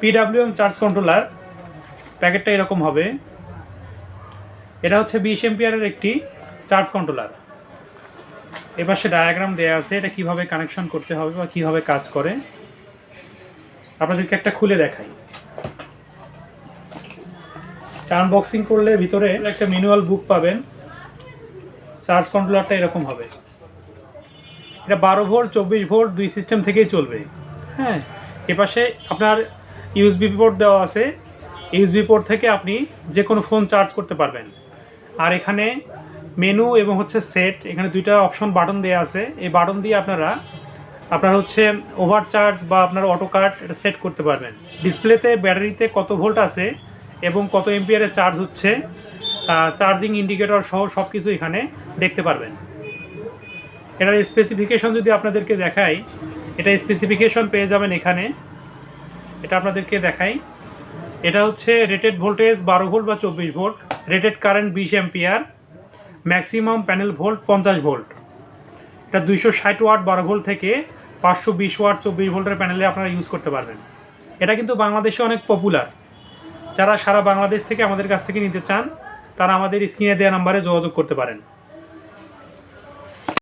PWM charge controller প্যাকেটটা এরকম হবে। এটা হচ্ছে 20 এম্পিয়ারের একটি চার্জ কন্ট্রোলার। এপাশে ডায়াগ্রাম দেওয়া আছে এটা কিভাবে কানেকশন করতে হবে বা কিভাবে কাজ করে। আপনাদেরকে একটা খুলে দেখাই। আনবক্সিং করলে ভিতরে একটা ম্যানুয়াল বুক পাবেন। চার্জ কন্ট্রোলারটা এরকম হবে। এটা 12 ভোল্ট 24 ভোল্ট দুই সিস্টেম থেকেই চলবে। হ্যাঁ, এপাশে আপনার ইউএসবি পোর্ট দেওয়া আছে। ইউএসবি পোর্ট থেকে আপনি যে কোনো ফোন চার্জ করতে পারবেন। আর এখানে মেনু এবং হচ্ছে সেট, এখানে দুইটা অপশন বাটন দেওয়া আছে। এই বাটন দিয়ে আপনার হচ্ছে ওভারচার্জ বা আপনার অটো কাট এটা সেট করতে পারবেন। ডিসপ্লেতে ব্যাটারিতে কত ভোল্ট আছে এবং কত এম্পিয়ারে চার্জ হচ্ছে, চার্জিং ইন্ডিকেটর সহ সব কিছু এখানে দেখতে পারবেন। এটার স্পেসিফিকেশন যদি আপনাদেরকে দেখাই, এটা স্পেসিফিকেশন পেয়ে যাবেন এখানে। এটা আপনাদেরকে দেখাই। এটা হচ্ছে রেটেড ভোল্টেজ 12 ভোল্ট বা 24 volt, rated current 20 ampere, maximum panel volt 50 volt. এটা 260 ওয়াট 12 ভোল্ট থেকে 520 ওয়াট 24 ভোল্টের প্যানেলে আপনারা ইউজ করতে পারবেন। এটা কিন্তু বাংলাদেশে অনেক পপুলার। যারা সারা বাংলাদেশ থেকে আমাদের কাছ থেকে নিতে চান তারা আমাদের স্ক্রিনে দেওয়া নাম্বারে যোগাযোগ করতে পারেন।